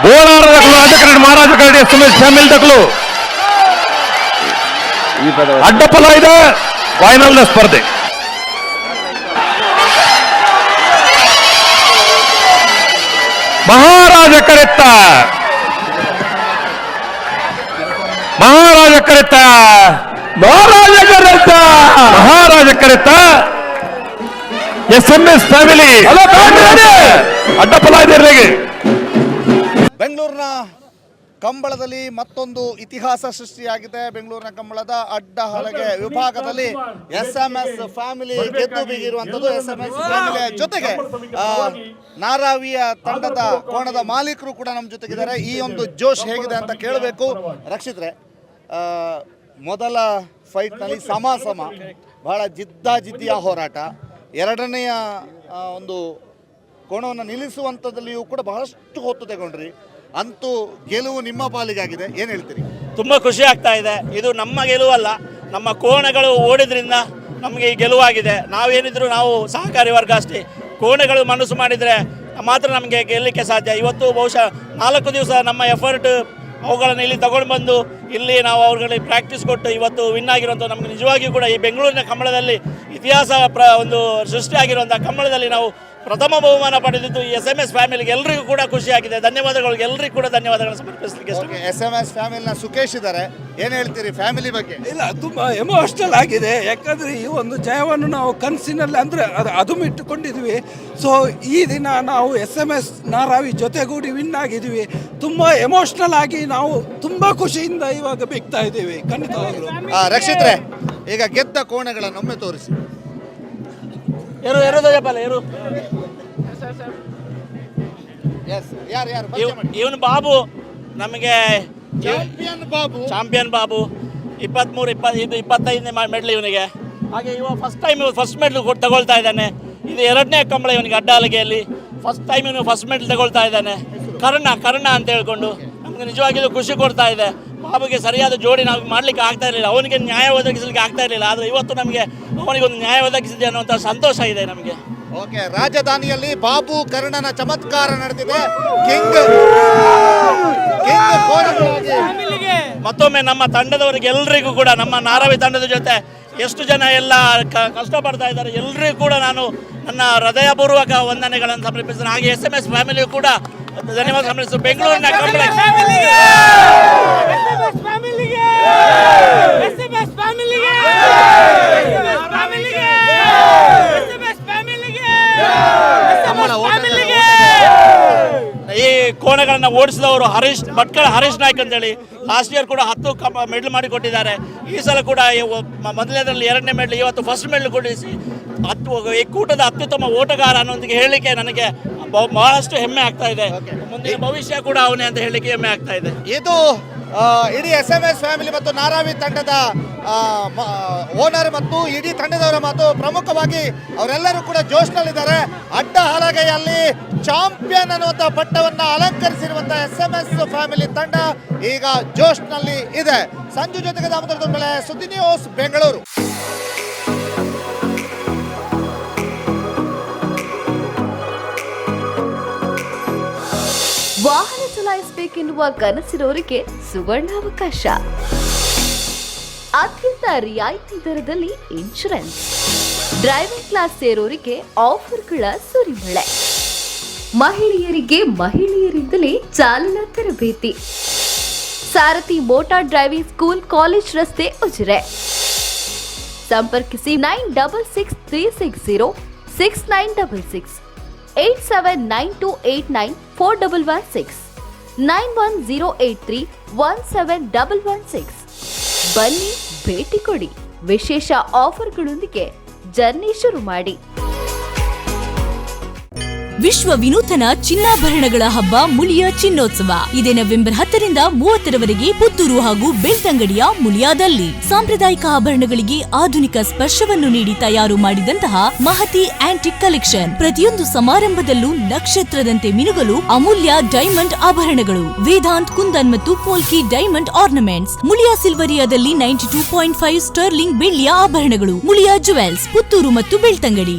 ಮಹಾರಾಜ ಕರಡಿ family ತಕ್ಕಲು ಅಡ್ಡಫಲ ಇದೆ final ಸ್ಪರ್ಧೆ. ಮಹಾರಾಜ ಕರೆತ್ತ ಮಹಾರಾಜ ಕರೆತ್ತ ಮಹಾರಾಜ ಕರೆತ್ತ ಮಹಾರಾಜ ಕರೆತ್ತ SMS family ಅಡ್ಡಫಲ ಇದೆ. ಬೆಂಗಳೂರಿನ ಕಂಬಳದಲ್ಲಿ ಮತ್ತೊಂದು ಇತಿಹಾಸ ಸೃಷ್ಟಿಯಾಗಿದೆ. ಬೆಂಗಳೂರಿನ ಕಂಬಳದ ಅಡ್ಡ ಹಲಗೆ ವಿಭಾಗದಲ್ಲಿ SMS ಫ್ಯಾಮಿಲಿ ಗೆದ್ದು ಬೀಗಿರುವಂಥದ್ದು. SMS ಫ್ಯಾಮಿಲಿಯ ಜೊತೆಗೆ ನಾರಾವಿಯ ತಂಡದ ಕೋಣದ ಮಾಲೀಕರು ಕೂಡ ನಮ್ಮ ಜೊತೆಗಿದ್ದಾರೆ. ಈ ಒಂದು ಜೋಶ್ ಹೇಗಿದೆ ಅಂತ ಕೇಳಬೇಕು. ರಕ್ಷಿತ್ರೆ, ಮೊದಲ ಫೈಟ್ನಲ್ಲಿ ಸಮ ಬಹಳ ಜಿದ್ದಿಯ ಹೋರಾಟ, ಎರಡನೆಯ ಒಂದು ಕೋಣವನ್ನು ನಿಲ್ಲಿಸುವಂಥದ್ದಲ್ಲಿಯೂ ಕೂಡ ಬಹಳಷ್ಟು ಹೊತ್ತು ತಗೊಂಡ್ರಿ. ಅಂತೂ ಗೆಲುವು ನಿಮ್ಮ ಪಾಲಿಗಾಗಿದೆ, ಏನು ಹೇಳ್ತೀರಿ? ತುಂಬ ಖುಷಿ ಆಗ್ತಾ ಇದೆ. ಇದು ನಮ್ಮ ಗೆಲುವಲ್ಲ, ನಮ್ಮ ಕೋಣಗಳು ಓಡಿದ್ರಿಂದ ನಮಗೆ ಈ ಗೆಲುವಾಗಿದೆ. ನಾವೇನಿದ್ರು ನಾವು ಸಹಕಾರಿ ವರ್ಗ ಅಷ್ಟೇ. ಕೋಣೆಗಳು ಮನಸ್ಸು ಮಾಡಿದರೆ ಮಾತ್ರ ನಮಗೆ ಗೆಲ್ಲಲಿಕ್ಕೆ ಸಾಧ್ಯ. ಇವತ್ತು ಬಹುಶಃ 4 ದಿವಸ ನಮ್ಮ ಎಫರ್ಟ್ ಅವುಗಳನ್ನು ಇಲ್ಲಿ ತಗೊಂಡು ಬಂದು ಇಲ್ಲಿ ನಾವು ಅವ್ರುಗಳಿಗೆ ಪ್ರಾಕ್ಟೀಸ್ ಕೊಟ್ಟು ಇವತ್ತು ವಿನ್ ಆಗಿರುವಂಥ ನಮಗೆ ನಿಜವಾಗಿಯೂ ಕೂಡ ಈ ಬೆಂಗಳೂರಿನ ಕಂಬಳದಲ್ಲಿ ಇತಿಹಾಸ ಒಂದು ಸೃಷ್ಟಿಯಾಗಿರುವಂಥ ಕಂಬಳದಲ್ಲಿ ನಾವು ಪ್ರಥಮ ಬಹುಮಾನ ಪಡೆದಿದ್ದು ಈ SMS ಫ್ಯಾಮಿಲಿಗೆ ಎಲ್ಲರಿಗೂ ಕೂಡ ಖುಷಿಯಾಗಿದೆ. ಧನ್ಯವಾದಗಳು, ಎಲ್ಲರಿಗೂ ಕೂಡ ಧನ್ಯವಾದಗಳನ್ನು ಸಮರ್ಪಿಸಲಿಕ್ಕೆ. SMS ಫ್ಯಾಮಿಲಿನ ಸುಖೇಶ್ ಇದ್ದಾರೆ, ಏನು ಹೇಳ್ತೀರಿ ಫ್ಯಾಮಿಲಿ ಬಗ್ಗೆ? ಇಲ್ಲ, ತುಂಬ ಎಮೋಷನಲ್ ಆಗಿದೆ. ಯಾಕಂದರೆ ಈ ಒಂದು ಜಯವನ್ನು ನಾವು ಕನಸಿನಲ್ಲಿ ಅಂದರೆ ಅದು ಇಟ್ಟುಕೊಂಡಿದ್ವಿ. ಸೊ ಈ ದಿನ ನಾವು SMS ನಾರಾವಿ ಜೊತೆಗೂಡಿ ವಿನ್ ಆಗಿದ್ದೀವಿ. ತುಂಬ ಎಮೋಷನಲ್ ಆಗಿ ನಾವು ತುಂಬ ಖುಷಿಯಿಂದ ಇವಾಗ ಬಿಗ್ತಾ ಇದ್ದೀವಿ ಖಂಡಿತವಾಗ್ಲೂ. ರಕ್ಷಿತ್ರೆ, ಈಗ ಗೆದ್ದ ಕೋಣೆಗಳನ್ನು ಒಮ್ಮೆ ತೋರಿಸಿ. ಇವನು ಬಾಬು, ನಮಗೆ ಚಾಂಪಿಯನ್ ಬಾಬು 23-25 ಮೆಡಲ್ ಇವನಿಗೆ. ಹಾಗೆ ಇವ ಫಸ್ಟ್ ಮೆಡಲ್ ತಗೊಳ್ತಾ ಇದ್ದಾನೆ. ಇದು 2ನೇ ಕಂಬಳ ಇವನಿಗೆ ಅಡ್ಡ ಹಲಗೆಯಲ್ಲಿ. ಫಸ್ಟ್ ಟೈಮ್ ಇವನು ಫಸ್ಟ್ ಮೆಡಲ್ ತಗೊಳ್ತಾ ಇದ್ದಾನೆ. ಕರ್ಣ ಅಂತ ಹೇಳ್ಕೊಂಡು ನಮಗೆ ನಿಜವಾಗಿಯೂ ಖುಷಿ ಕೊಡ್ತಾ ಇದೆ. ಬಾಬುಗೆ ಸರಿಯಾದ ಜೋಡಿ ನಾವು ಮಾಡಲಿಕ್ಕೆ ಆಗ್ತಾ ಇರಲಿಲ್ಲ, ಅವನಿಗೆ ನ್ಯಾಯ ಒದಗಿಸಲಿಕ್ಕೆ ಆಗ್ತಾ ಇರಲಿಲ್ಲ. ಆದರೆ ಇವತ್ತು ನಮಗೆ ಅವನಿಗೆ ಒಂದು ನ್ಯಾಯ ಒದಗಿಸಿದೆ ಅನ್ನುವಂಥ ಸಂತೋಷ ಇದೆ ನಮಗೆ. ಓಕೆ, ರಾಜಧಾನಿಯಲ್ಲಿ ಬಾಬು ಕರ್ಣನ ಚಮತ್ಕಾರ ನಡೆದಿದೆ. ಕಿಂಗ್ ಮತ್ತೊಮ್ಮೆ ನಮ್ಮ ತಂಡದವರಿಗೆ ಎಲ್ಲರಿಗೂ ಕೂಡ, ನಮ್ಮ ನಾರಾವಿ ತಂಡದ ಜೊತೆ ಎಷ್ಟು ಜನ ಎಲ್ಲ ಕಷ್ಟಪಡ್ತಾ ಇದ್ದಾರೆ ಎಲ್ಲರಿಗೂ ಕೂಡ ನಾನು ನನ್ನ ಹೃದಯಪೂರ್ವಕ ವಂದನೆಗಳನ್ನು ಸಮರ್ಪಿಸ್ತೇನೆ. ಹಾಗೆ SMS ಫ್ಯಾಮಿಲಿಯು ಕೂಡ ಧನ್ಯವಾದ ಸಮರ್ಪಿಸ್ತೇನೆ. ಬೆಂಗಳೂರಿನ ಕಂಬಳ ಈ ಕೋಣೆಗಳನ್ನು ಓಡಿಸಿದವರು ಭಟ್ಕಳ ಹರೀಶ್ ನಾಯ್ಕ್ ಅಂತೇಳಿ ಲಾಸ್ಟ್ ಇಯರ್ ಕೂಡ 10 ಮೆಡಲ್ ಮಾಡಿ ಕೊಟ್ಟಿದ್ದಾರೆ. ಈ ಸಲ ಕೂಡ ಮೊದಲನೇದರಲ್ಲಿ 2ನೇ ಮೆಡಲ್, ಇವತ್ತು ಫಸ್ಟ್ ಮೆಡಲ್ ಕೊಡಿಸಿ ಈ ಕೂಟದ ಅತ್ಯುತ್ತಮ ಓಟಗಾರ ಅನ್ನೋದಕ್ಕೆ ಹೇಳಲಿಕ್ಕೆ ನನಗೆ ಬಹಳಷ್ಟು ಹೆಮ್ಮೆ ಆಗ್ತಾ ಇದೆ. ಮುಂದಿನ ಭವಿಷ್ಯ ಕೂಡ ಅವನೇ ಅಂತ ಹೇಳಲಿಕ್ಕೆ ಹೆಮ್ಮೆ ಆಗ್ತಾ ಇದೆ. ಇದು ಇಡೀ SMS ಫ್ಯಾಮಿಲಿ ಮತ್ತು ನಾರಾವಿ ತಂಡದ ಓನರ್ ಮತ್ತು ಇಡೀ ತಂಡದವರ ಮಾತು. ಪ್ರಮುಖವಾಗಿ ಅವರೆಲ್ಲರೂ ಕೂಡ ಜೋಶ್ನಲ್ಲಿದ್ದಾರೆ. ಅಡ್ಡ ಹಲಗೆಯಲ್ಲಿ ಚಾಂಪಿಯನ್ ಅನ್ನುವಂಥ ಪಟ್ಟವನ್ನು ಅಲಂಕರಿಸಿರುವಂಥ SMS ಫ್ಯಾಮಿಲಿ ತಂಡ ಈಗ ಜೋಶ್ನಲ್ಲಿ ಇದೆ. ಸಂಜು ಜೊತೆಗೆ ದಾಮೋದರ ದುಂಬಳೆ, ಸುದ್ದಿ ನ್ಯೂಸ್, ಬೆಂಗಳೂರು. ವಾಹನ ಚಲಾಯಿಸಬೇಕೆನ್ನುವ ಕನಸಿರೋರಿಗೆ ಸುವರ್ಣಾವಕಾಶ. ಅತ್ಯಂತ ರಿಯಾಯಿತಿ ದರದಲ್ಲಿ ಇನ್ಶೂರೆನ್ಸ್, ಡ್ರೈವಿಂಗ್ ಕ್ಲಾಸ್ ಸೇರೋರಿಗೆ ಆಫರ್ಗಳ ಸುರಿಮಳೆ, ಮಹಿಳೆಯರಿಂದಲೇ ಚಾಲನಾ ತರಬೇತಿ. ಸಾರಥಿ ಮೋಟಾರ್ ಡ್ರೈವಿಂಗ್ ಸ್ಕೂಲ್, ಕಾಲೇಜ್ ರಸ್ತೆ, ಉಜಿರೆ. ಸಂಪರ್ಕಿಸಿ 9663606966, 8792894116, 9108317116. ಬನ್ನಿ, ಭೇಟಿ ಕೊಡಿ. ವಿಶೇಷ ಆಫರ್ಗಳೊಂದಿಗೆ ಜರ್ನಿ ಶುರು ಮಾಡಿ. ವಿಶ್ವ ವಿನೂತನ ಚಿನ್ನಾಭರಣಗಳ ಹಬ್ಬ ಮುಳಿಯ ಚಿನ್ನೋತ್ಸವ ಇದೇ ನವೆಂಬರ್ 10ರಿಂದ 30ರವರೆಗೆ ಪುತ್ತೂರು ಹಾಗೂ ಬೆಳ್ತಂಗಡಿಯ ಮುಳಿಯಾದಲ್ಲಿ. ಸಾಂಪ್ರದಾಯಿಕ ಆಭರಣಗಳಿಗೆ ಆಧುನಿಕ ಸ್ಪರ್ಶವನ್ನು ನೀಡಿ ತಯಾರು ಮಾಡಿದಂತಹ ಮಹತಿ ಆಂಟಿಕ್ ಕಲೆಕ್ಷನ್. ಪ್ರತಿಯೊಂದು ಸಮಾರಂಭದಲ್ಲೂ ನಕ್ಷತ್ರದಂತೆ ಮಿನುಗಲು ಅಮೂಲ್ಯ ಡೈಮಂಡ್ ಆಭರಣಗಳು. ವೇದಾಂತ್, ಕುಂದನ್ ಮತ್ತು ಪೋಲ್ಕಿ ಡೈಮಂಡ್ ಆರ್ನಮೆಂಟ್ಸ್. ಮುಳಿಯಾ ಸಿಲ್ವರಿಯಾದಲ್ಲಿ 92.5 ಸ್ಟರ್ಲಿಂಗ್ ಬೆಳ್ಳಿಯ ಆಭರಣಗಳು. ಮುಳಿಯಾ ಜುವೆಲ್ಸ್, ಪುತ್ತೂರು ಮತ್ತು ಬೆಳ್ತಂಗಡಿ.